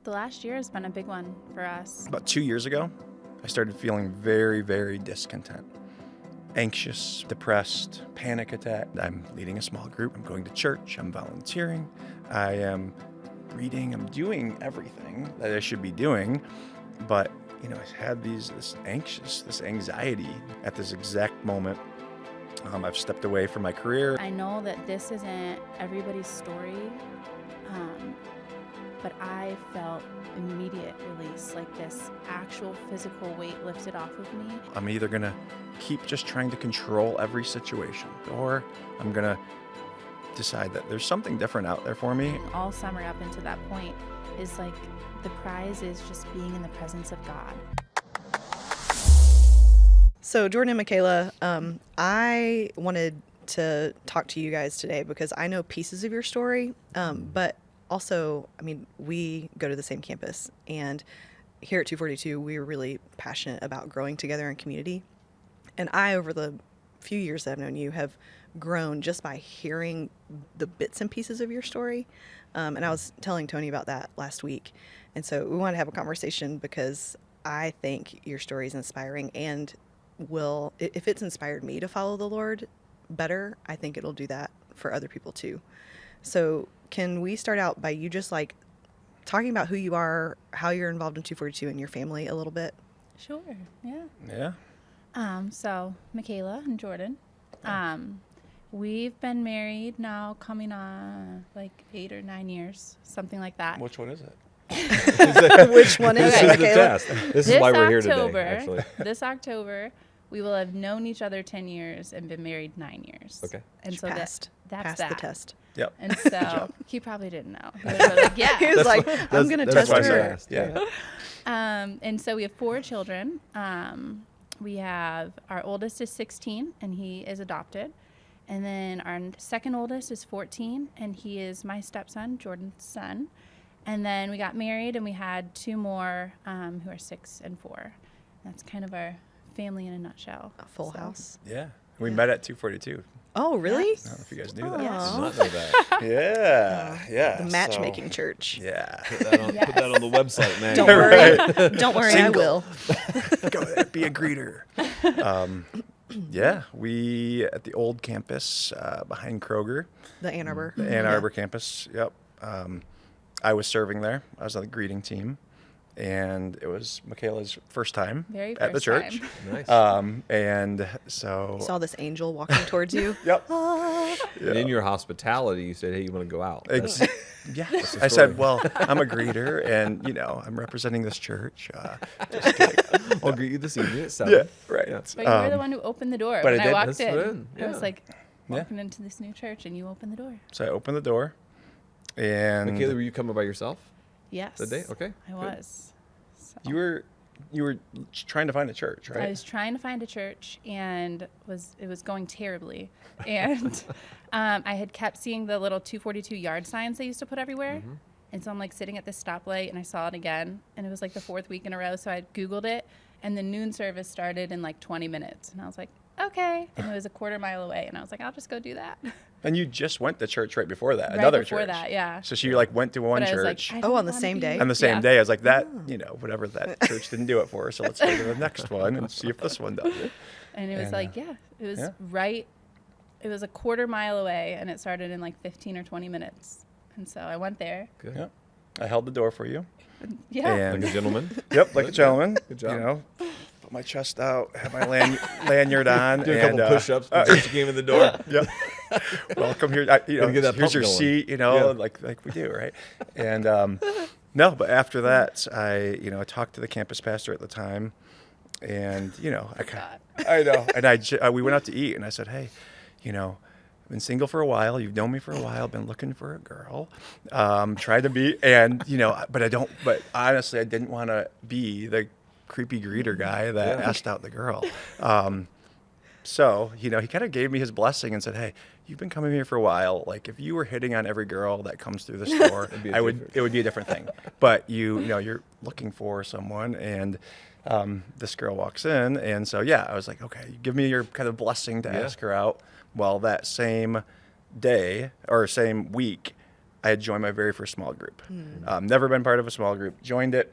the last year has been a big one for us. About 2 years ago, I started feeling very, very discontent. Anxious, depressed, panic attack. I'm leading a small group. I'm going to church. I'm volunteering. I am reading. I'm doing everything that I should be doing. But, I had this anxiety at this exact moment. I've stepped away from my career. I know that this isn't everybody's story, but I felt immediate release, like this actual physical weight lifted off of me. I'm either going to keep just trying to control every situation, or I'm going to decide that there's something different out there for me. All summer up into that point is like the prize is just being in the presence of God. So Jordan and Michaela, I wanted to talk to you guys today because I know pieces of your story, but also, we go to the same campus, and here at 242, we are really passionate about growing together in community. And I, over the few years that I've known you, have grown just by hearing the bits and pieces of your story. And I was telling Tony about that last week. And so we wanted to have a conversation because I think your story is inspiring and if it's inspired me to follow the Lord better, I think it'll do that for other people too. So can we start out by you just talking about who you are, how you're involved in 242 and your family a little bit? Sure, yeah. Yeah. So Michaela and Jordan, we've been married now coming on 8 or 9 years, something like that. Which one is it? Which one is This it, is the Michaela? test. This is why we're here today, October, actually. This October, we will have known each other 10 years and been married 9 years. Okay. And She so passed that's the test. Yep. And so he probably didn't know. He would have been like, yeah. He was like, I'm going to test why I her. asked. Yeah. And so we have 4 children. We have our oldest is 16, and he is adopted. And then our second oldest is 14, and he is my stepson, Jordan's son. And then we got married, and we had 2 more who are 6 and 4. That's kind of our family in a nutshell. A full house. Yeah. We met at 242. Oh, really? I don't know if you guys knew that. Yes. I did not know that. Yeah. Yeah. The matchmaking church. Yeah. Put that on the website, man. Don't worry. Right. Don't worry, Single. I will. Go there, be a greeter. Yeah, we at the old campus behind Kroger, The Ann Arbor. the Ann Arbor campus. Yep. I was serving there. I was on the greeting team, and it was Michaela's first time Very at the first church. time. Nice. And so, You saw this angel walking towards you. yep. And in your hospitality, you said, hey, you want to go out. Yeah. the I story. said, well, I'm a greeter, and I'm representing this church. Just kidding. I'll greet you this evening at 7. Yeah, right. Yeah. But you were the one who opened the door but when I I did. walked That's in. right. I was Yeah. like walking into this new church, and you opened the door. So I opened the door, and Michaela, were you coming by yourself Yes. that day? Okay. I good. was. So. you were trying to find a church, right? I was trying to find a church, and it was going terribly. And I had kept seeing the little 242 yard signs they used to put everywhere. Mm-hmm. And so I'm sitting at this stoplight, and I saw it again, and it was the 4th week in a row. So I Googled it, and the noon service started in 20 minutes. And I was like, okay. And it was a quarter mile away, and I was like, I'll just go do that. And you just went to church right before that, Right another before church. that, yeah. So she went to one But I was like, church I Oh, don't on the wanna same be- day? on the same Yeah. day. I was like, that, whatever, that church didn't do it for us. So let's go to the next one and see if this one does it. And it was And, it was yeah. right. It was a quarter mile away, and it started in 15 or 20 minutes. And so I went there. Good. Yeah. I held the door for you. Yeah. And Like a gentleman. yep, like a gentleman. Good job. Put my chest out, have my lanyard on. Did a couple and, push-ups before you came in the door. Yep. Welcome here. Gotta get that Here's your pump going. seat. Yeah. like we do, right? And no, but after that, I talked to the campus pastor at the time, and I know, and we went out to eat, and I said, hey, I've been single for a while. You've known me for a while. Been looking for a girl. Tried to be, and but honestly, I didn't want to be the creepy greeter guy that asked out the girl. So, he kind of gave me his blessing and said, hey, you've been coming here for a while. If you were hitting on every girl that comes through the store, it would be a different thing. But you're looking for someone, and this girl walks in. And so, I was like, okay, give me your kind of blessing to ask her out. Well, that same day or same week, I had joined my very first small group. Never been part of a small group. Joined it,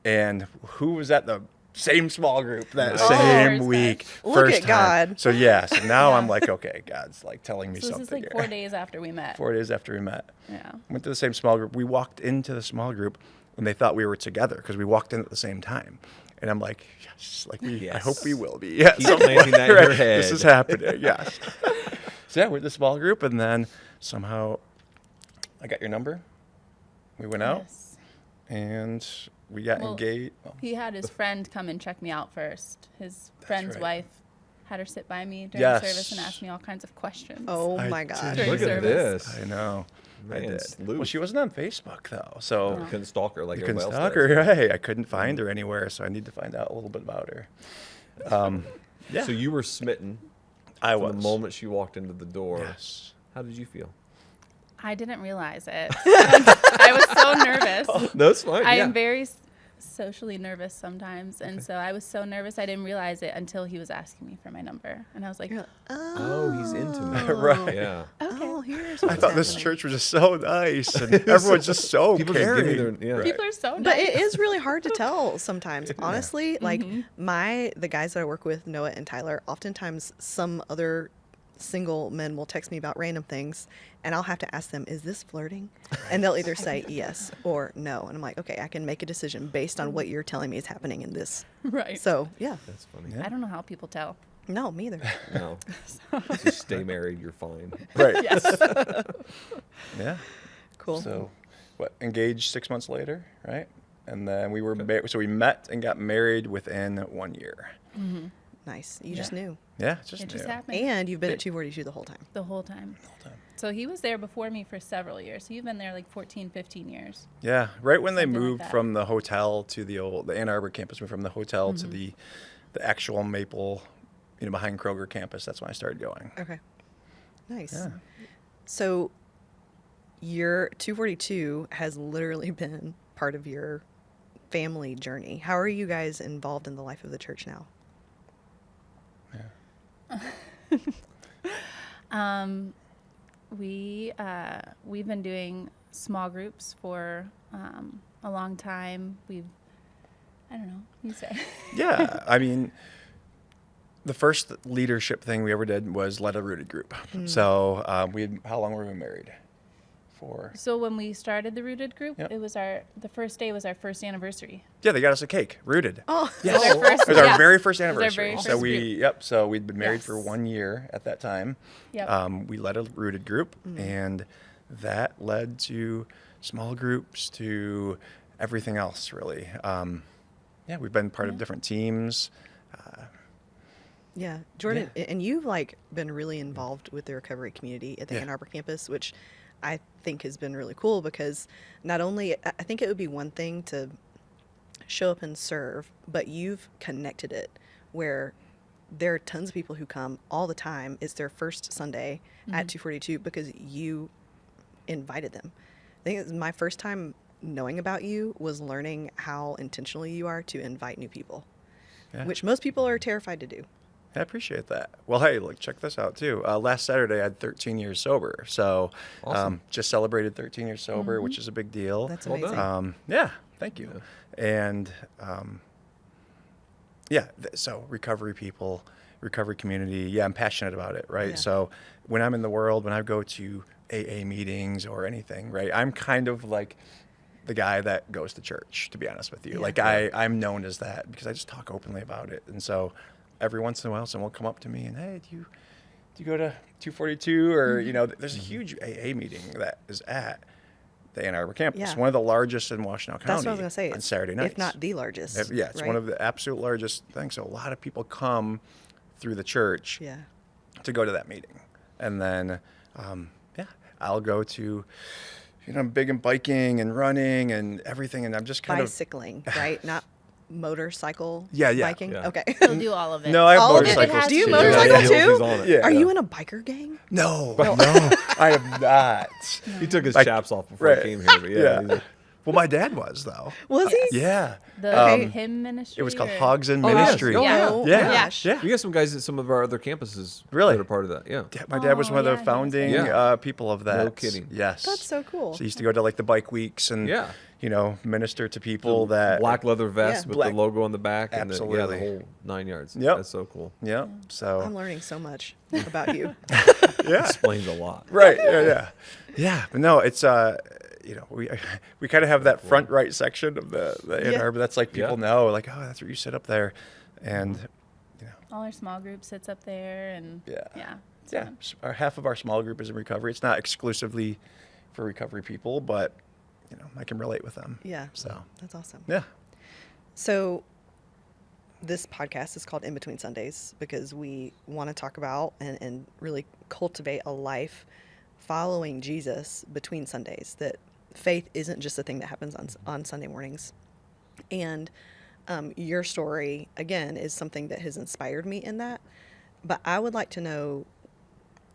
and who was at the same small group that Nice. same Oh, week? Look first at time. God. So so now I'm like, okay, God's like telling me So this something is like here. 4 days after we met. 4 days after we met. Yeah. Went to the same small group. We walked into the small group, and they thought we were together because we walked in at the same time. And I'm like, yes, like I Yes. hope we will be. Yes. Keep planting that in your head. This is happening. Yes. So we're in the small group, and then somehow I got your number. We went out, Yes. and we got Well, engaged. He had his friend come and check me out first. His friend's right. wife had her sit by me during Yes. service and ask me all kinds of questions. Oh I my did. gosh. During Look at service. this. I know. I Man, did. sleuth. Well, she wasn't on Facebook though, so You couldn't stalk her like you couldn't everybody else stalk her. does. Right? I couldn't find her anywhere, so I need to find out a little bit about her. Yeah, So you were smitten I from was. the moment she walked into the door. Yes. How did you feel? I didn't realize it. I was so nervous. That's fine. I yeah. am very socially nervous sometimes, and so I was so nervous I didn't realize it until he was asking me for my number, and I was like, You're like, Oh, he's into me. Right. Yeah. okay. Oh, here's I what's thought this happening. church was just so nice, and everyone's just so People just give me caring. their yeah. People are so nice. But it is really hard to tell sometimes. Honestly, like the guys that I work with, Noah and Tyler, oftentimes some other single men will text me about random things, and I'll have to ask them, is this flirting? And they'll either say yes or no. And I'm like, okay, I can make a decision based on what you're telling me is happening in this. Right. So, yeah. That's funny. Yeah. I don't know how people tell. No, me either. No. Just stay married. You're fine. Right. Yes. Yeah. Cool. So, engaged 6 months later, right? And then we were so we met and got married within 1 year. Nice. You just knew. Yeah, It just knew. happened And you've been at 242 the whole time. the whole time. So he was there before me for several years. So you've been there like 14, 15 years. Yeah, right when they Something like moved that. from the hotel to the Ann Arbor campus, moved from the hotel to the actual Maple, behind Kroger campus. That's when I started going. Okay. Nice. Yeah. So your 242 has literally been part of your family journey. How are you guys involved in the life of the church now? We've been doing small groups for a long time. I don't know. You say. Yeah, I mean, the first leadership thing we ever did was led a rooted group. So how long were we married? For So when we started the Rooted group, Yep. it was the first day was our first anniversary. yeah, they got us a cake, rooted. Oh, Yes. It was our first, It was our yeah. very first It was our anniversary. very So first so we'd been married for Yes. 1 year at that time. Yep. We led a rooted group, and that led to small groups, to everything else, really. We've been part of different teams. yeah. Jordan, and you've been really involved with the recovery community at the Yeah. Ann Arbor campus, which I think has been really cool because not only, I think it would be one thing to show up and serve, but you've connected it where there are tons of people who come all the time. It's their first Sunday at 242 because you invited them. I think it's my first time knowing about you was learning how intentional you are to invite new people, Yeah. which most people are terrified to do. I appreciate that. Well, hey, look, check this out too. Last Saturday, I had 13 years sober. So Awesome. just celebrated 13 years sober, which is a big deal. That's Well amazing. done. Yeah, thank you. And so recovery people, recovery community. Yeah, I'm passionate about it, right? Yeah. So when I'm in the world, when I go to AA meetings or anything, right, I'm kind of like the guy that goes to church, to be honest with you. Yeah. Like I'm known as that because I just talk openly about it. And so every once in a while, someone will come up to me and, hey, do you go to 242? Or, there's a huge AA meeting that is at the Ann Arbor campus, Yeah. one of the largest in Washtenaw County. That's what I was going to say. on It's- Saturday nights. If not the largest. It's right? one of the absolute largest things. So a lot of people come through the church Yeah. to go to that meeting. And then, I'll go to, I'm big in biking and running and everything. And I'm just kind of, Bicycling, right? Not motorcycle Yeah. biking? Yeah. Okay. He'll do all of it. no, I have All of it? motorcycles Do you too. motorcycle Yeah, too? he's on it. Yeah. Are you in a biker gang? No, I am not. He took his Like- chaps off before right. he came here. But yeah. Yeah. he's- Well, my dad was though. Was he? Yeah. The hymn ministry. It was called or- Hogs in Oh, yes. Ministry. Oh, Yeah. Oh, Yeah. my gosh. Yeah. We got some guys at some of our other campuses Really? that are part of that. Yeah. Yeah, my dad was Oh, one of yeah, the he was founding there. Yeah. people of that. No kidding. Yes. That's so cool. So he used to go to like the bike weeks and Yeah. minister to people that Black leather vest Yeah. with Black- the logo on the back and the Absolutely. whole 9 yards. Yep. That's so cool. Yeah. So I'm learning so much about you. yeah. Explains a lot. Right. Yeah. But no, it's we kind of have that front right section of the Ann Yeah. Arbor. That's like people Yeah. know, like, oh, that's where you sit up there, and All our small group sits up there, and Yeah. it's yeah, fun. half of our small group is in recovery. It's not exclusively for recovery people, but I can relate with them. Yeah. So That's awesome. yeah. So this podcast is called In Between Sundays because we want to talk about and really cultivate a life following Jesus between Sundays, that faith isn't just a thing that happens on Sunday mornings. And your story, again, is something that has inspired me in that. But I would like to know,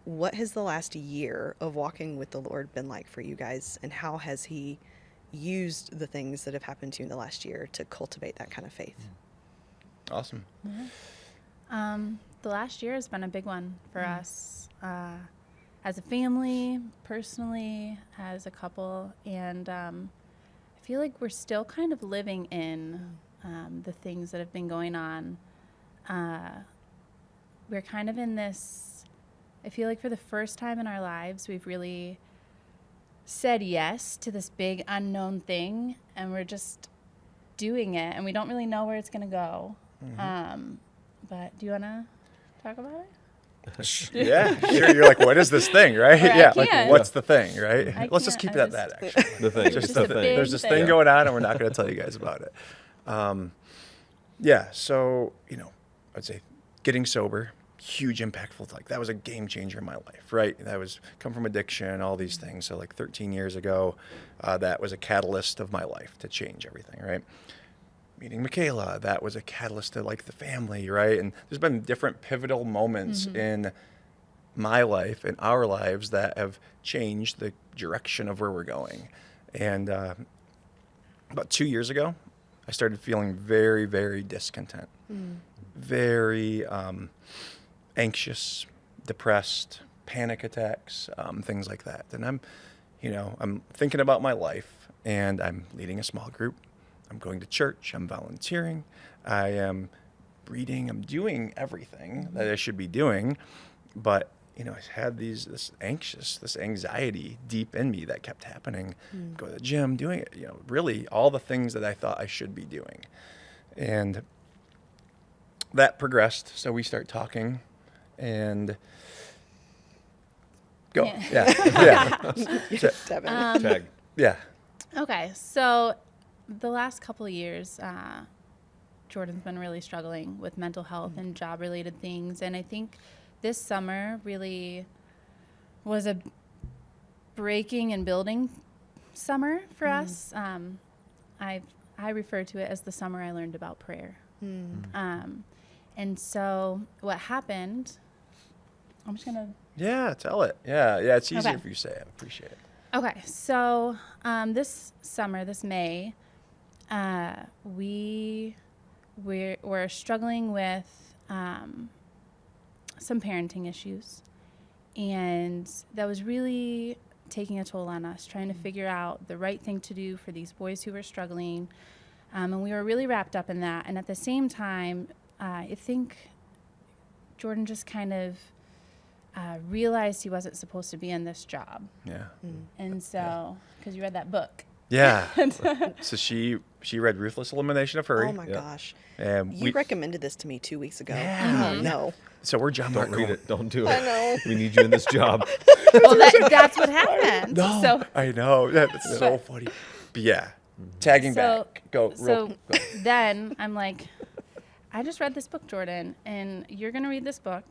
what has the last year of walking with the Lord been like for you guys, and how has he used the things that have happened to you in the last year to cultivate that kind of faith? Awesome. The last year has been a big one for us, as a family, personally, as a couple, and I feel like we're still kind of living in the things that have been going on. We're kind of in this, I feel like for the first time in our lives, we've really said yes to this big unknown thing, and we're just doing it, and we don't really know where it's going to go. But do you want to talk about it? Yeah, sure. You're like, what is this thing, right? Or I Yeah, like, can't. what's the thing, right? I Let's just can't, keep it I at that, just- actually. The thing. Just Just the a thing. big There's this thing. thing going on, and we're not going to tell you guys about it. Yeah, so, I'd say getting sober, huge impactful. Like, that was a game changer in my life, right? That was come from addiction, all these things. So, like 13 years ago, that was a catalyst of my life to change everything, right? Meeting Michaela, that was a catalyst to like the family, right? And there's been different pivotal moments in my life and our lives that have changed the direction of where we're going. And about 2 years ago, I started feeling very, very discontent, very anxious, depressed, panic attacks, things like that. And I'm thinking about my life, and I'm leading a small group. I'm going to church. I'm volunteering. I am reading. I'm doing everything that I should be doing, but I had this anxiety deep in me that kept happening. Go to the gym, doing it, really all the things that I thought I should be doing. And that progressed. So we start talking and go. Yeah. Yeah. Devin. Tag. Yeah. Okay, so the last couple of years, Jordan's been really struggling with mental health and job-related things, and I think this summer really was a breaking and building summer for us. I refer to it as the summer I learned about prayer. And so what happened, I'm just gonna. Yeah, tell it. Yeah, it's easier Okay. if you say it. I appreciate it. Okay, so this summer, this May, we're struggling with some parenting issues, and that was really taking a toll on us, trying to figure out the right thing to do for these boys who were struggling, and we were really wrapped up in that. And at the same time, I think Jordan just kind of realized he wasn't supposed to be in this job. Yeah. And so, because you read that book. Yeah. So she read Ruthless Elimination of Hurry. Oh my Yeah. gosh. And You recommended this to me 2 weeks ago. Yeah. Oh, no. so we're John Don't Michael. read it. Don't do it. I know. We need you in this job. Well, that's what happened. No, So, I know. That's so funny. But yeah, tagging So- back. Go. so then I'm like, I just read this book, Jordan, and you're going to read this book.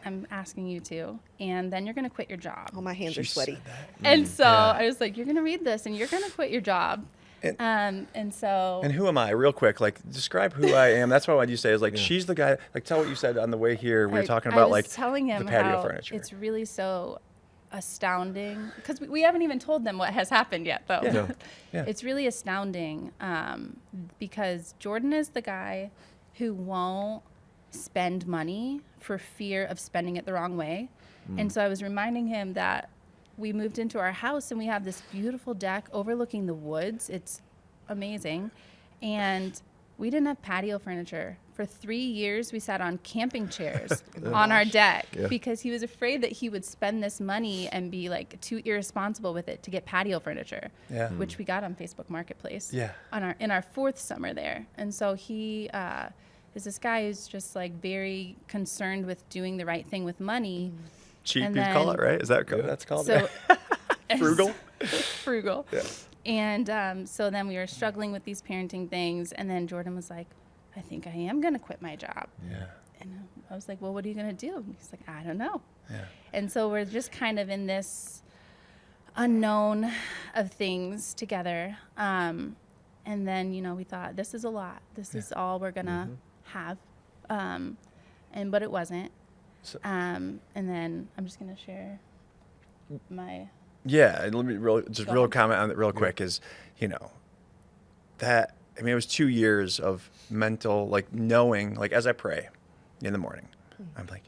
I'm asking you to, and then you're going to quit your job. Oh, my hands are She sweaty. said that. And so Yeah. I was like, you're going to read this, and you're going to quit your job. And so And who am I? Real quick, like describe who I am. That's what I wanted you to say. Is like she's the guy. Like tell what you said on the way here. We were talking about I was like telling him the patio how furniture. it's really so astounding because we haven't even told them what has happened yet, though. Yeah. Yeah. It's really astounding because Jordan is the guy who won't spend money for fear of spending it the wrong way. And so I was reminding him that we moved into our house and we have this beautiful deck overlooking the woods. It's amazing. And we didn't have patio furniture. For 3 years, we sat on camping chairs on our deck because he was afraid that he would spend this money and be like too irresponsible with it to get patio furniture, which we got on Facebook Marketplace in our 4th summer there. And so he is this guy who's just like very concerned with doing the right thing with money. Cheap, And you'd call it, then- right? Is that what that's called? So Frugal? frugal. Yeah. And so then we were struggling with these parenting things, and then Jordan was like, I think I am going to quit my job. Yeah. And I was like, well, what are you going to do? And he's like, I don't know. Yeah. And so we're just kind of in this unknown of things together. And then, we thought, this is a lot. This is all we're going to have. But it wasn't. So- And then I'm just going to share my... Yeah, and let me real Go ahead. comment on it real quick is, that I mean it was 2 years of mental like knowing like as I pray in the morning, I'm like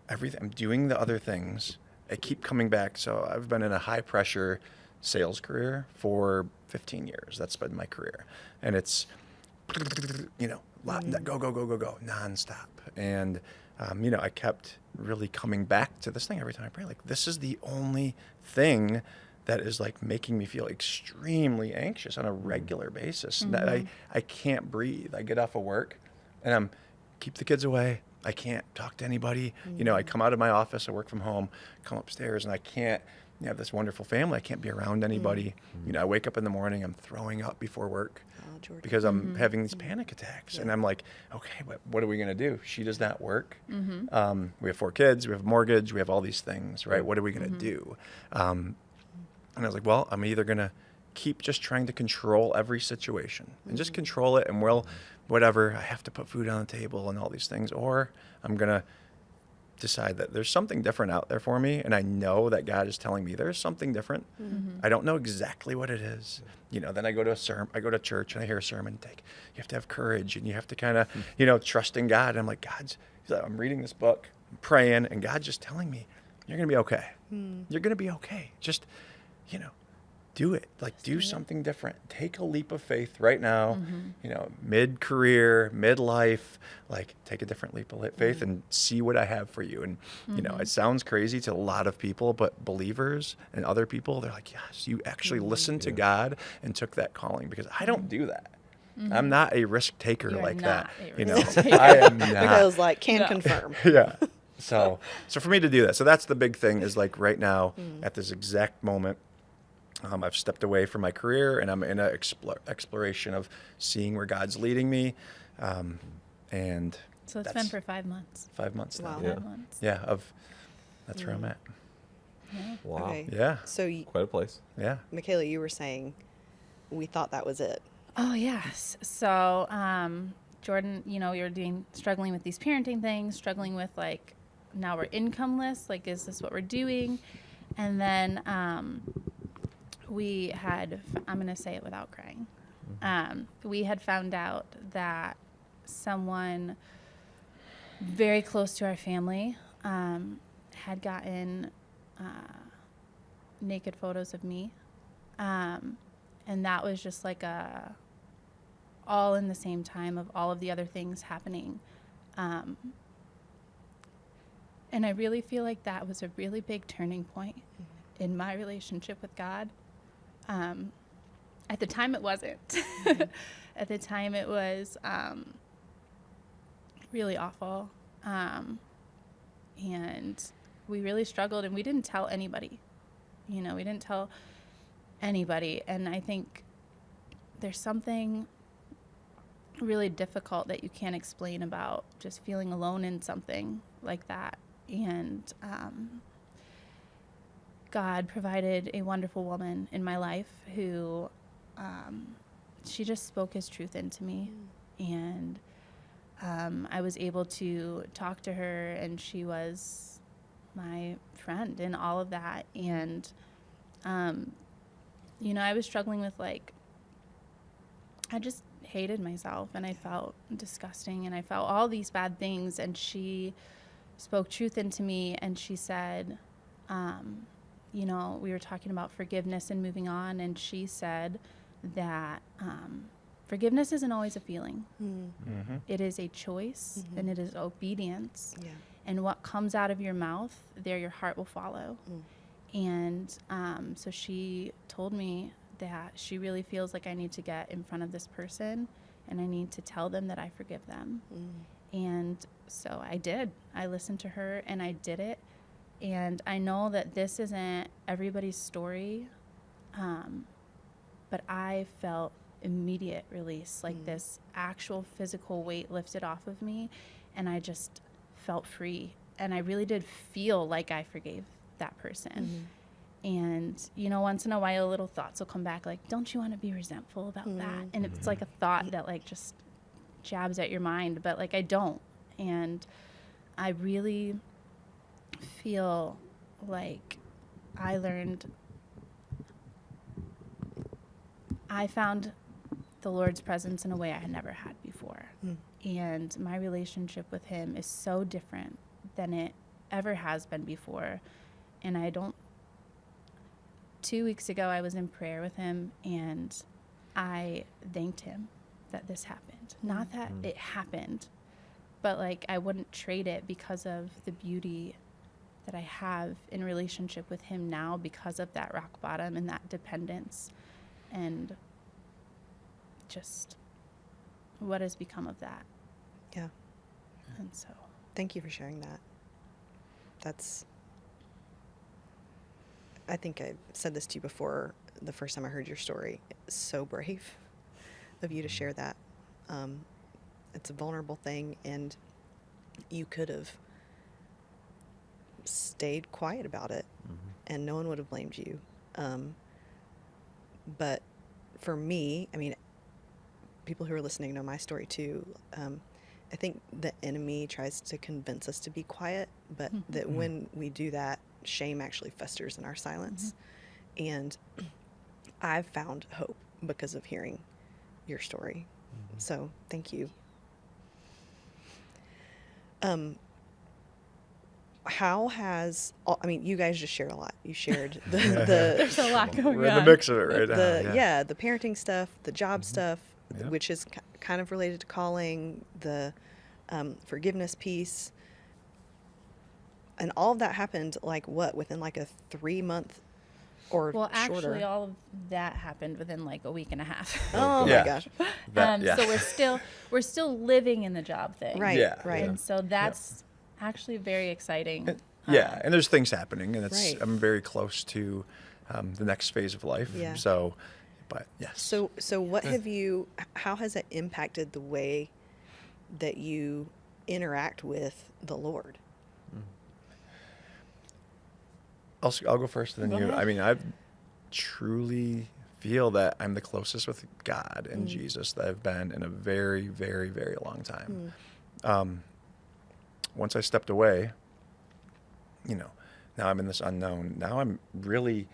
everything I'm doing the other things. I keep coming back. So I've been in a high pressure sales career for 15 years. That's been my career. And it's go nonstop. And I kept really coming back to this thing every time I pray. Like, this is the only thing that is like making me feel extremely anxious on a regular basis. That I can't breathe. I get off of work and I'm keep the kids away. I can't talk to anybody. I come out of my office, I work from home, come upstairs and I can't have this wonderful family. I can't be around anybody. I wake up in the morning, I'm throwing up before work. Jordan. Because I'm having these panic attacks. And I'm like, okay, but what are we going to do? She does not work. We have 4 kids. We have a mortgage. We have all these things, right? What are we going to do? And I was like, well, I'm either going to keep just trying to control every situation and just control it. And whatever, I have to put food on the table and all these things. Or I'm going to decide that there's something different out there for me. And I know that God is telling me there's something different. I don't know exactly what it is. Then I go to church and I hear a sermon, you have to have courage and you have to kind of, trust in God. And I'm like, I'm reading this book, I'm praying, and God's just telling me, you're going to be okay. You're going to be okay. Just, do it. Like, do something different. Take a leap of faith right now, mid-career, mid-life, like take a different leap of faith and see what I have for you. And, it sounds crazy to a lot of people, but believers and other people, they're like, yes, you actually listened to God and took that calling, because I don't do that. I'm not a risk taker You're like not that. a risk taker. I am not. Because can No. confirm. Yeah. So for me to do that, so that's the big thing is like right now at this exact moment, I've stepped away from my career and I'm in an exploration of seeing where God's leading me. And So it's that's been for 5 months. 5 months now. Wow. Yeah. 5 months. Yeah. That's where I'm at. Yeah. Wow. Okay. Yeah. So, Quite a place. Yeah. Michaela, you were saying we thought that was it. Oh, yes. So, Jordan, we were struggling with these parenting things, struggling with like, now we're incomeless. Like, is this what we're doing? And then we had, I'm going to say it without crying. We had found out that someone very close to our family had gotten naked photos of me. And that was just like all in the same time of all of the other things happening. And I really feel like that was a really big turning point in my relationship with God. At the time, it wasn't. At the time, it was really awful. And we really struggled, and we didn't tell anybody. We didn't tell anybody. And I think there's something really difficult that you can't explain about just feeling alone in something like that. And God provided a wonderful woman in my life who she just spoke his truth into me. And I was able to talk to her, and she was my friend in all of that. And, you know, I was struggling with, like, I just hated myself, and I felt disgusting, and I felt all these bad things. And she spoke truth into me, and she said, you know, we were talking about forgiveness and moving on, and she said that forgiveness isn't always a feeling. Mm-hmm. It is a choice, and it is obedience. Yeah. And what comes out of your mouth, there your heart will follow. And so she told me that she really feels like I need to get in front of this person, and I need to tell them that I forgive them. And so I did. I listened to her, and I did it. And I know that this isn't everybody's story, but I felt immediate release, like this actual physical weight lifted off of me, and I just felt free. And I really did feel like I forgave that person. And, you know, once in a while, little thoughts will come back, like, don't you want to be resentful about that? And it's like a thought that, like, just jabs at your mind, but, like, I don't. And I really feel like I found the Lord's presence in a way I had never had before. And my relationship with him is so different than it ever has been before. And 2 weeks ago, I was in prayer with him, and I thanked him that this happened. Not that it happened, but, like, I wouldn't trade it because of the beauty that I have in relationship with him now, because of that rock bottom and that dependence, and just what has become of that. Yeah. And so Thank you for sharing that. I think I said this to you before the first time I heard your story. It's so brave of you to share that. It's a vulnerable thing, and you could have stayed quiet about it, and no one would have blamed you. But for me, I mean, people who are listening know my story too. I think the enemy tries to convince us to be quiet, but that when we do that, shame actually festers in our silence. And I've found hope because of hearing your story. So thank you. How has, I mean, you guys just shared a lot. You shared there's a lot going on. We're in the mix of it right now. the parenting stuff, the job stuff, Yeah. which is kind of related to calling, the forgiveness piece. And all of that happened, like, what, within like a 3-month or Well, shorter? actually, all of that happened within like a week and a half. Oh Yeah. my gosh. So we're still living in the job thing. Right. Yeah, Right. And so that's actually very exciting. Yeah, and there's things happening, and Right. I'm very close to the next phase of life. Yeah. So, but yes. So how has it impacted the way that you interact with the Lord? I'll go first, and then Go you. ahead. I mean, I truly feel that I'm the closest with God and Jesus that I've been in a very, very, very long time. Once I stepped away, you know, now I'm in this unknown. Now I'm really,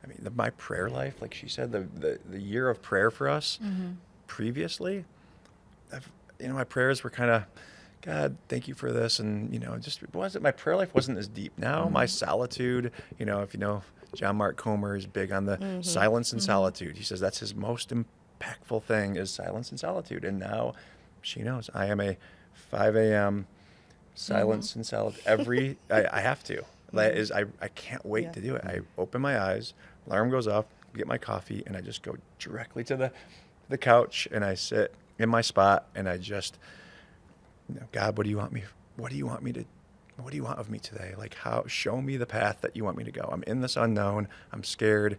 I mean, my prayer life, like she said, the year of prayer for us previously, my prayers were kind of, God, thank you for this. And, my prayer life wasn't as deep. Now my solitude, if you know, John Mark Comer is big on the silence and solitude. He says that's his most impactful thing is silence and solitude. And now she knows I am a 5 a.m. silence and solitude. I have to. That is, I can't wait to do it. I open my eyes, alarm goes off, get my coffee, and I just go directly to the couch, and I sit in my spot, and I just, God, what do you want of me today? Like, show me the path that you want me to go. I'm in this unknown. I'm scared.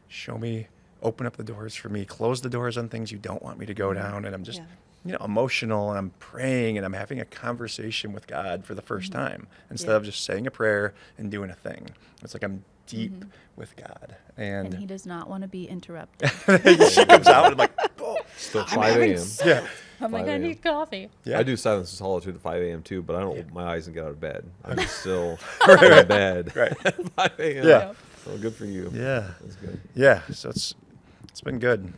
Show me, open up the doors for me, close the doors on things you don't want me to go down. And I'm just, emotional, and I'm praying, and I'm having a conversation with God for the first time instead of just saying a prayer and doing a thing. It's like I'm deep with God. And he And does not want to be interrupted. she comes out and I'm like, oh, Still I'm 5 having a.m. Yeah. I'm like, 5 I a.m. need coffee. Yeah. I do silence and solitude at 5 a.m. too, but I don't open my eyes and get out of bed. I'm still in bed Right. at 5 a.m. Yeah. So good for you. Yeah. That's good. Yeah. So it's been good.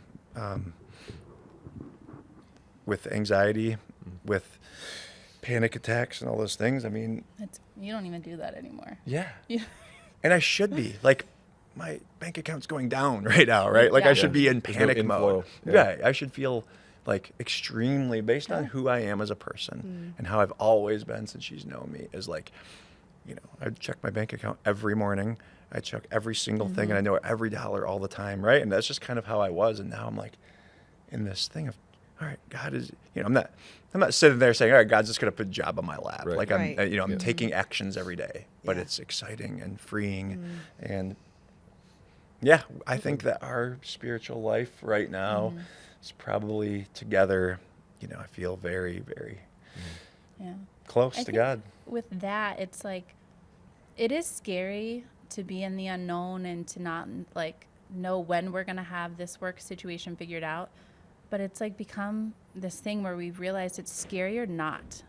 With anxiety, with panic attacks and all those things. I mean, You don't even do that anymore. yeah. Yeah. And I should be. Like, my bank account's going down right now, right? Like, I Yeah. should be in There's no panic inflow. mode. Yeah. Yeah. I should feel like extremely, based on who I am as a person and how I've always been since she's known me, is like, I check my bank account every morning. I check every single thing, and I know every dollar all the time, right? And that's just kind of how I was. And now I'm like in this thing of, all right, God is, I'm not sitting there saying, all right, God's just going to put a job on my lap. Right. Like Right. I'm taking actions every day, but Yeah. it's exciting and freeing. And yeah, I think that our spiritual life right now is probably together, I feel very, very Yeah. close I to think God. with that, it's like, it is scary to be in the unknown and to not like know when we're going to have this work situation figured out. But it's like become this thing where we've realized it's scarier not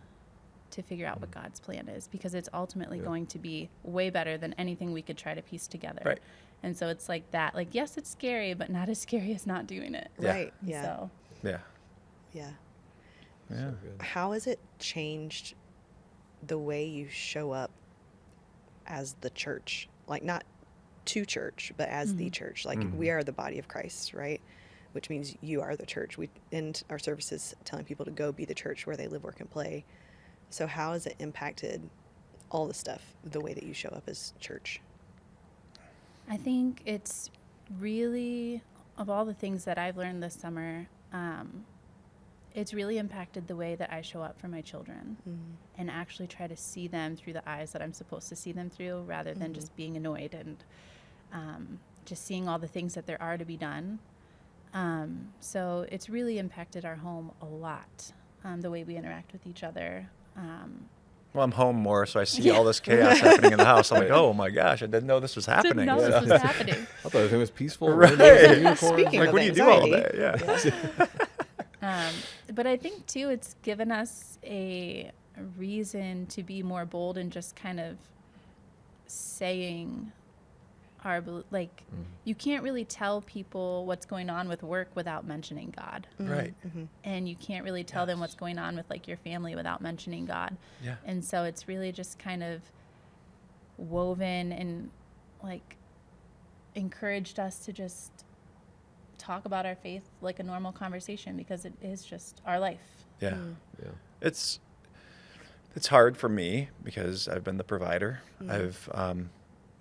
to figure out what God's plan is, because it's ultimately going to be way better than anything we could try to piece together. Right. And so it's like that, like, yes, it's scary, but not as scary as not doing it. Yeah. Right. Yeah. So Yeah. Yeah. Yeah. Good. How has it changed the way you show up as the church? Like, not to church, but as the church. Like, we are the body of Christ, right? Which means you are the church. We end our services telling people to go be the church where they live, work, and play. So how has it impacted all the stuff, the way that you show up as church? I think it's really, of all the things that I've learned this summer, it's really impacted the way that I show up for my children and actually try to see them through the eyes that I'm supposed to see them through, rather than just being annoyed and just seeing all the things that there are to be done. So it's really impacted our home a lot, the way we interact with each other. Well, I'm home more, so I see all this chaos happening in the house. I'm like, oh my gosh, I didn't know this was happening. Didn't know this was happening. I thought everything was peaceful. Right. Rainbows and unicorns. Speaking Like, of what do you do all anxiety. day? Yeah. But I think too, it's given us a reason to be more bold and just kind of saying like, you can't really tell people what's going on with work without mentioning God. Right. And you can't really tell them what's going on with like your family without mentioning God. Yeah. And so it's really just kind of woven and like encouraged us to just talk about our faith like a normal conversation, because it is just our life. Yeah. Yeah. It's hard for me because I've been the provider. I've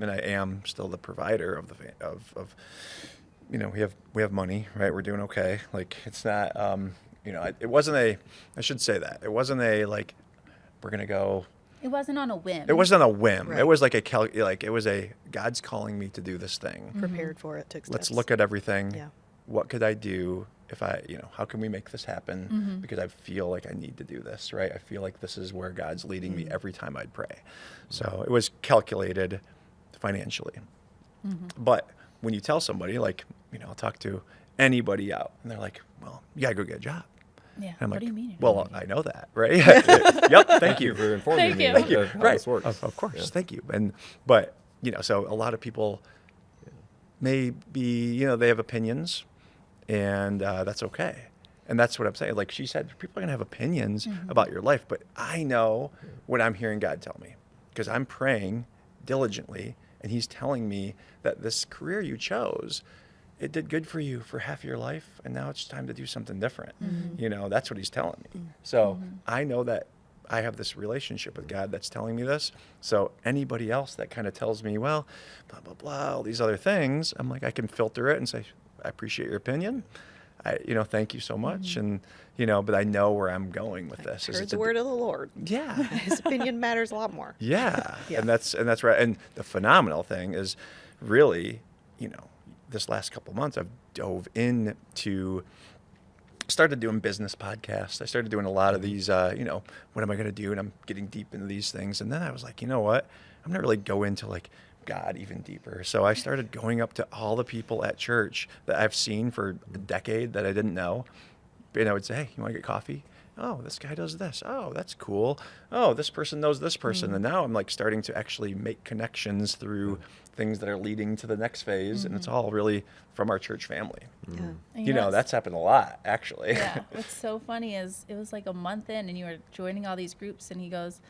and I am still the provider of of we have money, right? We're doing okay. Like, it's not it wasn't I should say that. It wasn't like we're going to go. It wasn't on a whim. It wasn't a whim. Right. It was like it was a God's calling me to do this thing. Prepared for it, took steps. Let's look at everything. Yeah. What could I do if how can we make this happen? Because I feel like I need to do this, right? I feel like this is where God's leading me every time I'd pray. So it was calculated financially. But when you tell somebody, like, I'll talk to anybody out and they're like, well, you gotta go get a job. Yeah. And I'm What like, do you mean? well, I know that, right? Yep, thank you. For informing Thank me you. about Thank you. how Right. this works. Of course. Yeah. Thank you. But so a lot of people may be, they have opinions, and that's okay. And that's what I'm saying. Like she said, people are going to have opinions about your life, but I know what I'm hearing God tell me, because I'm praying diligently, and he's telling me that this career you chose, it did good for you for half your life, and now it's time to do something different. That's what he's telling me. So I know that I have this relationship with God that's telling me this. So anybody else that kind of tells me, well, blah, blah, blah, all these other things, I'm like, I can filter it and say, I appreciate your opinion. Thank you so much. And, but I know where I'm going with this. Heard the word of the Lord. Yeah. His opinion matters a lot more. Yeah. Yeah. And that's right. And the phenomenal thing is really, this last couple of months, I've dove into, started doing business podcasts. I started doing a lot of these, what am I going to do? And I'm getting deep into these things. And then I was like, you know what? I'm not really go into like God even deeper. So I started going up to all the people at church that I've seen for a decade that I didn't know. and I would say, hey, you want to get coffee? Oh, this guy does this. Oh, that's cool. Oh, this person knows this person. And now I'm like starting to actually make connections through things that are leading to the next phase. And it's all really from our church family. Yeah. And You know, it's- that's happened a lot, actually. Yeah. What's so funny is it was like a month in and you were joining all these groups and he goes,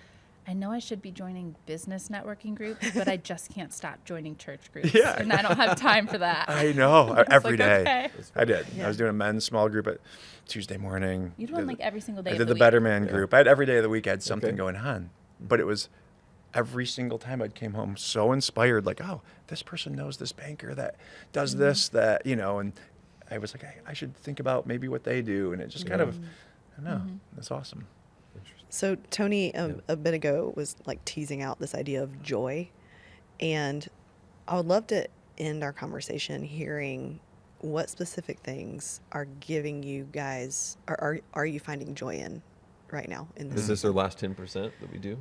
I know I should be joining business networking groups, but I just can't stop joining church groups. Yeah. And I don't have time for that. I know. was Every like, day. okay. I did. Yeah. I was doing a men's small group at Tuesday morning. You do one like every single day I of did the the week. Better Man group. I had every day of the week. I had something Okay. going on, but it was every single time I came home so inspired. Like, oh, this person knows this banker that does this, that and I was like, I should think about maybe what they do, and it just kind of, I don't know, that's awesome. So Tony a bit ago was like teasing out this idea of joy, and I would love to end our conversation hearing what specific things are giving you guys, or are you finding joy in right now in this? Is this our last 10% that we do?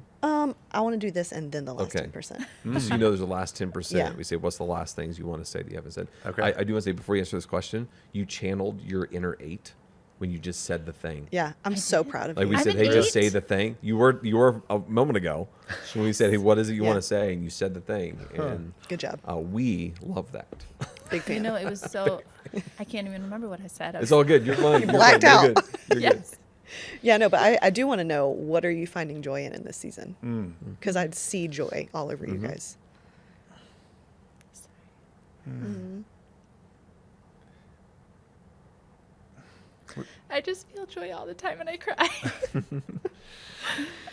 I want to do this and then the last Okay. 10%. Just so you know, there's a last 10%. Yeah. We say, what's the last things you want to say that you haven't said? Okay. I do want to say, before you answer this question, you channeled your inner 8 when you just said the thing. Yeah, I'm so proud of Like you. we I'm said, an hey, just 8. say the thing. You were a moment ago when we said, hey, what is it you Yeah. want to say? And you said the thing. And Good job. we love that. Big fan. You know, it was so, I can't even remember what I said. It's all good. You're fine. You're blacked fine. out. You're good. You're good. Yes. Yeah, no, but I do want to know, what are you finding joy in this season? Because I see joy all over you guys. I just feel joy all the time and I cry.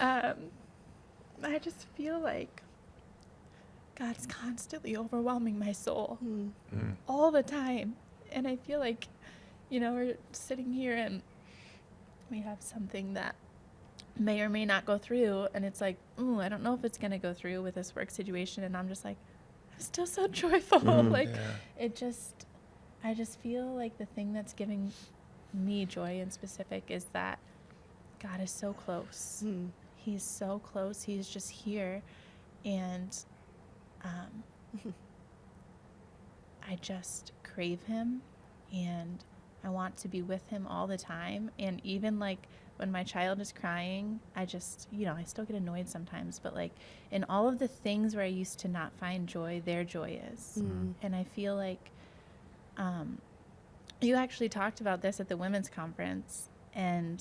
I just feel like God is constantly overwhelming my soul all the time. And I feel like, we're sitting here and we have something that may or may not go through. And it's like, ooh, I don't know if it's going to go through with this work situation. And I'm just like, I'm still so joyful. Like, Yeah. I just feel like the thing that's giving me joy in specific is that God is so close. He's so close. He's just here. And I just crave him and I want to be with him all the time. And even like when my child is crying, I just, I still get annoyed sometimes, but like in all of the things where I used to not find joy, their joy is. And I feel like you actually talked about this at the women's conference, and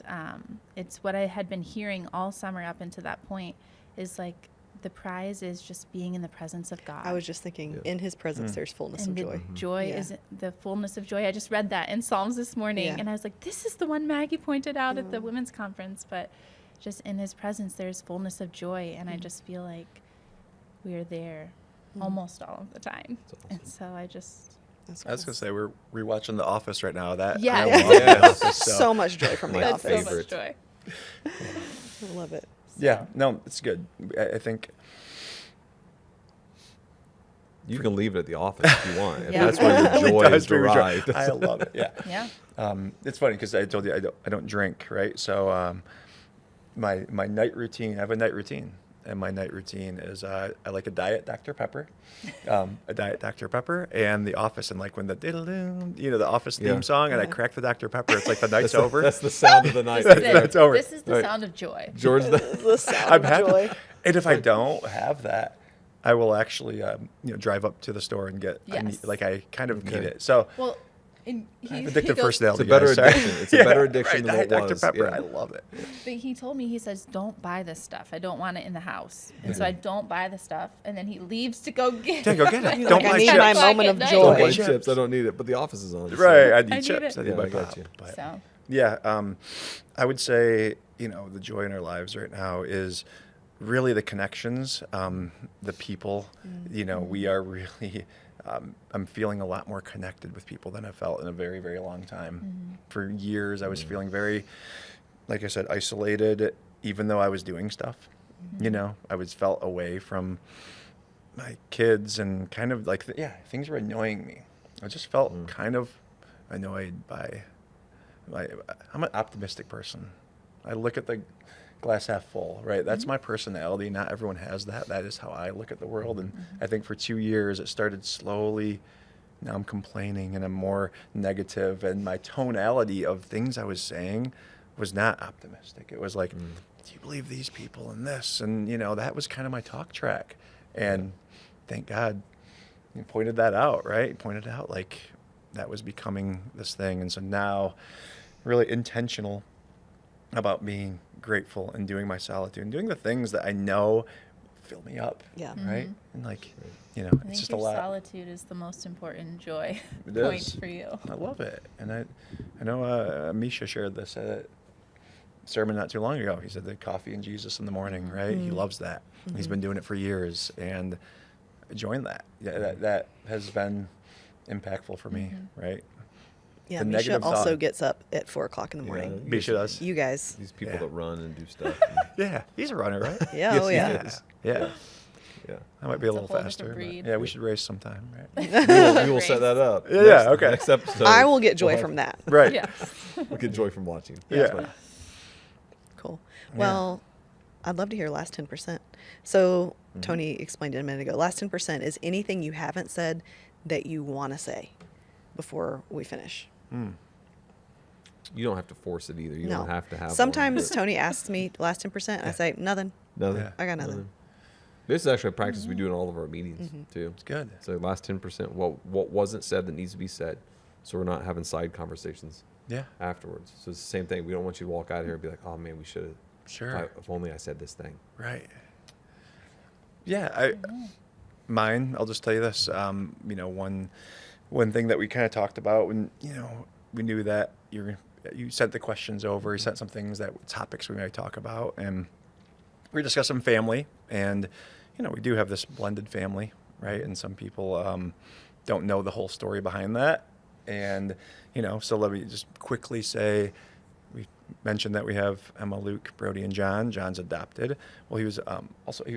it's what I had been hearing all summer up until that point is like the prize is just being in the presence of God. I was just thinking, in his presence, there's fullness and of the joy. joy Yeah. is the fullness of joy. I just read that in Psalms this morning, Yeah. and I was like, this is the one Maggie pointed out at the women's conference. But just in his presence, there's fullness of joy, and I just feel like we're there almost all of the time. That's awesome. And so I just... That's I was cool. going to say, we're rewatching The Office right now. That Yeah. I Yeah. love The Office, So much joy from The My That's Office. so much favorite. joy. I love it. Yeah, no, it's good. I think You can leave it at the office if you want. If Yeah. that's where It your joy does is bring me joy. derived. I love it. Yeah. Yeah. It's funny because I told you I don't drink, right? So my night routine, I have a night routine, and my night routine is I like a diet Dr. Pepper, and The Office, and like when the diddle-doom, the Office theme Yeah. song, and I Yeah. crack the Dr. Pepper, it's like the night's over. That's the sound of the night. This is it. It's over. This is the Right. sound of joy. George, The sound I'm of happy. joy. And if I don't have that, I will actually drive up to the store and get Yes. I kind of need Okay. it. So Well, and addictive goes, personality. It's a better guys, sorry. addiction. It's a better addiction right, than what Dr. was. Pepper. Yeah. I love it. But he told me, he says, don't buy this stuff. I don't want it in the house. And so I don't buy the stuff. And then he leaves to go get Yeah, go get it. You're Don't like, I buy need chips. my moment of Don't joy. Don't buy Chips. chips. I don't need it, but the office is on. so- Right, I need I need chips. it. I need Yeah, my I got pop. you. But So, yeah, I would say the joy in our lives right now is really the connections, the people. We are really. I'm feeling a lot more connected with people than I've felt in a very, very long time. For years, I was feeling very, like I said, isolated, even though I was doing stuff. I was felt away from my kids and kind of like, things were annoying me. I just felt kind of annoyed by, I'm an optimistic person. I look at the glass half full, right? That's my personality. Not everyone has that. That is how I look at the world. And I think for 2 years, it started slowly now I'm complaining and I'm more negative, and my tonality of things I was saying was not optimistic. It was like, do you believe these people and this? And, that was kind of my talk track. And thank God he pointed that out, right? He pointed out like that was becoming this thing. And so now really intentional about being grateful and doing my solitude and doing the things that I know fill me up. Yeah. Right. And like, I it's think just a your lot. solitude is the most important joy It point is. for you. I love it. And I know Misha shared this sermon not too long ago. He said the coffee and Jesus in the morning, right? He loves that. He's been doing it for years, and join that. Yeah, that has been impactful for me, right? Yeah, The Misha negative also thought. gets up at 4:00 in the morning. Misha does. You guys. These people Yeah. that run and do stuff. Yeah, he's a runner, right? Yeah, Yes, oh he yeah. is. Yeah. Yeah. I might be a It's a little whole faster. different but- breed. Yeah, we should race sometime, right? We will set that up. Yeah, okay. Next episode. I will get joy we'll have- from that. Right. Yeah. We'll get joy from watching. Yeah. That's fine. Cool. Well, I'd love to hear last 10%. So Tony explained it a minute ago. Last 10% is anything you haven't said that you want to say before we finish. You don't have to force it either. You No. don't have to have. Sometimes one, Tony asks me last 10%, and I say nothing. but nothing. Yeah. I got nothing. This is actually a practice we do in all of our meetings too. It's good. So last 10%. What wasn't said that needs to be said, so we're not having side conversations Yeah. afterwards. So it's the same thing. We don't want you to walk out of here and be like, "Oh man, we should have. Sure. If only I said this thing." Right. Yeah, mine. I'll just tell you this. One thing that we kind of talked about when we knew that you sent the questions over. You sent some things topics we might talk about, and we were discussing family, and we do have this blended family, right? And some people don't know the whole story behind that, and so let me just quickly say. We mentioned that we have Emma, Luke, Brody, and John. John's adopted. Well, he was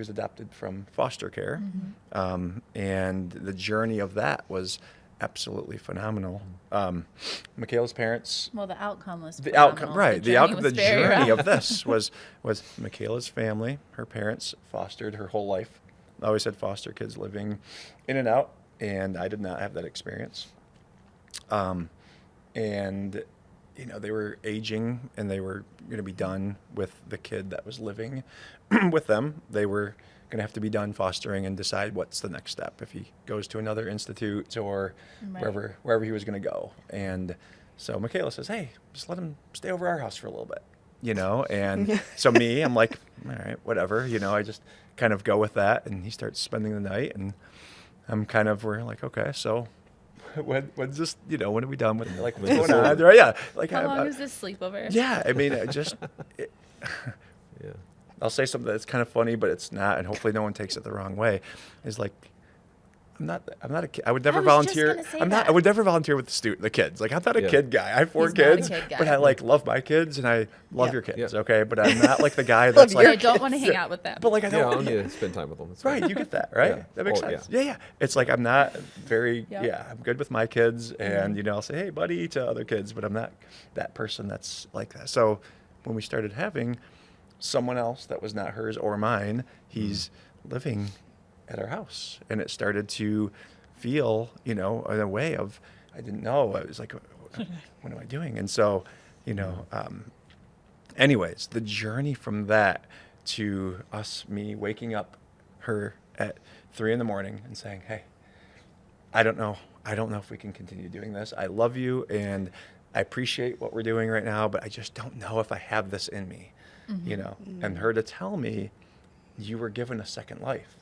adopted from foster care, and the journey of that was absolutely phenomenal. Michaela's parents. Well, the outcome was The phenomenal. outcome, right? The journey outcome, was the very journey rough. of this was Michaela's family. Her parents fostered her whole life. I always had foster kids living in and out, and I did not have that experience. And they were aging, and they were going to be done with the kid that was living with them. They were going to have to be done fostering and decide what's the next step, if he goes to another institute or Right. wherever he was going to go. And so Michaela says, "Hey, just let him stay over our house for a little bit," And so I'm like, "All right, whatever." I just kind of go with that, and he starts spending the night, and we're like, "Okay, so." When's this? When are we done with it? Like, what's going on? Right? Yeah. Like, How long is this sleepover? Yeah. I mean, Yeah. I'll say something that's kind of funny, but it's not, and hopefully no one takes it the wrong way. Is like, I'm not a kid. I would never was just volunteer. gonna say I'm not. that. I would never volunteer with the kids. Like, I'm not a Yeah. kid guy. I have 4 He's not a kids, kid guy. but I love my kids, and I love Yeah. your kids. Yeah. Okay, but I'm not like the guy that's your I like. don't want to hang out with them. But like, I Yeah, I don't. don't need to spend time with them. It's Right, fine. you get that, right? Yeah. That makes Oh, sense. yeah. Yeah, yeah. It's like I'm not very, Yep. I'm good with my kids, and I'll say, "Hey, buddy," to other kids, but I'm not that person that's like that. So when we started having someone else that was not hers or mine, he's living at our house, and it started to feel, in a way of I didn't know. I was like, "What am I doing?" And so, anyways, the journey from that to me waking up her at 3 a.m. and saying, "Hey, I don't know if we can continue doing this. I love you, and I appreciate what we're doing right now, but I just don't know if I have this in me," and her to tell me, "You were given a second life.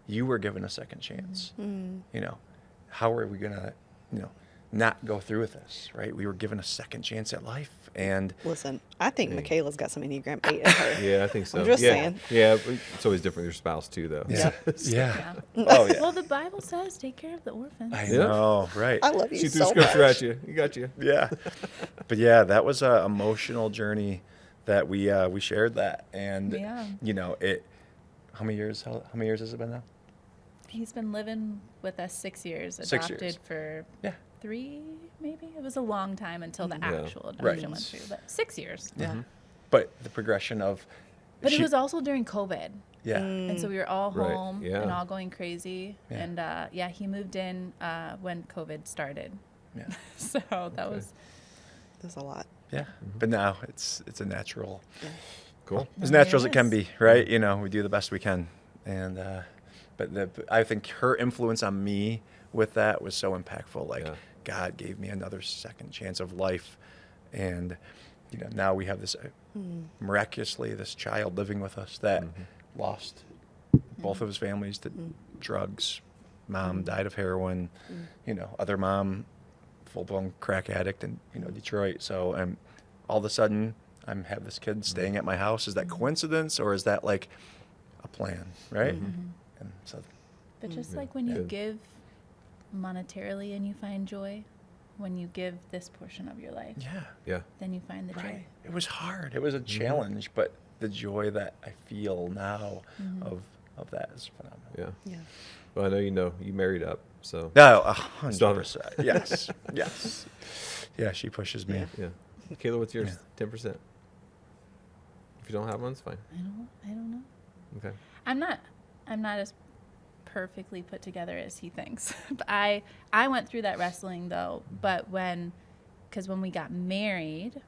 You were given a second chance. How are we going to, not go through with this, right? We were given a second chance at life." And Listen, I think Michaela's got some Enneagram 8 in her. Yeah, I think so. I'm just yeah. saying. Yeah, but it's always different with your spouse too, though. yeah. Yeah. Oh, yeah. Well, the Bible says take care of the orphans. I Yeah. know, right. I love you She threw so scripture much. at you. You got you. Yeah. But yeah, that was a emotional journey that we shared that. And, Yeah. how many years has it been now? He's been living with us 6 years. 6 years. Adopted for Yeah. 3, maybe. It was a long time until the Yeah. actual adoption Right. went through, but 6 years. Yeah. But the progression of But she- it was also during COVID. Yeah. And so we were all Right, home yeah. and all going crazy. Yeah. And he moved in when COVID started. Yeah. So that was There's a lot. Yeah. But now it's a natural, Cool. as Now natural as there it can is. be, right? You know, we do the best we can. And, but I think her influence on me with that was so impactful. Like, Yeah. God gave me another second chance of life. And, you know, now we have this, miraculously, this child living with us that lost both of his families to drugs. Mom died of heroin, you know, other mom, full-blown crack addict in, you know, Detroit. So, all of a sudden, have this kid staying at my house. Is that coincidence, or is that like a plan, right? And so, But just like when you Good. give monetarily and you find joy, when you give this portion of your life, yeah, Yeah. then you find the right. joy. It was hard. It was a challenge, but the joy that I feel now of that is phenomenal. Yeah. Yeah. Well, I know you married up, so No, Stop. 100%. Yes, yes. Yeah, she pushes me. yeah. Kayla, what's yours? Yeah. 10%. If you don't have one, it's fine. I don't know. Okay. I'm not as perfectly put together as he thinks. But I went through that wrestling though. But because when we got married,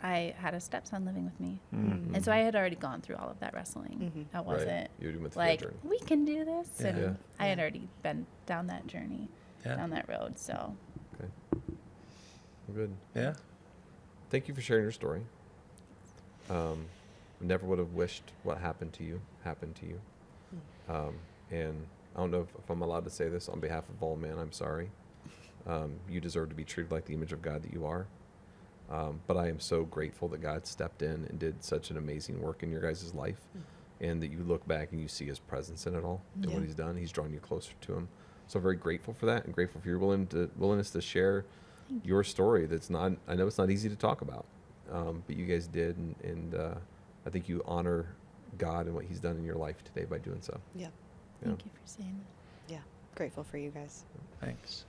I had a stepson living with me, and so I had already gone through all of that wrestling. I wasn't You went through that like journey. we can do this, Yeah. and Yeah. I had already been down that journey, Yeah. down that road. So Okay. Well, good. Yeah. Thank you for sharing your story. Never would have wished what happened to you. And I don't know if I'm allowed to say this on behalf of all men. I'm sorry. You deserve to be treated like the image of God that you are. But I am so grateful that God stepped in and did such an amazing work in your guys' life, and that you look back and you see His presence in it all and what Yeah. He's done. He's drawn you closer to Him. So I'm very grateful for that, and grateful for your willingness to share your story. I know it's not easy to talk about, but you guys did, and I think you honor God and what He's done in your life today by doing so. Yeah. thank you for saying that. Yeah. Grateful for you guys. Thanks.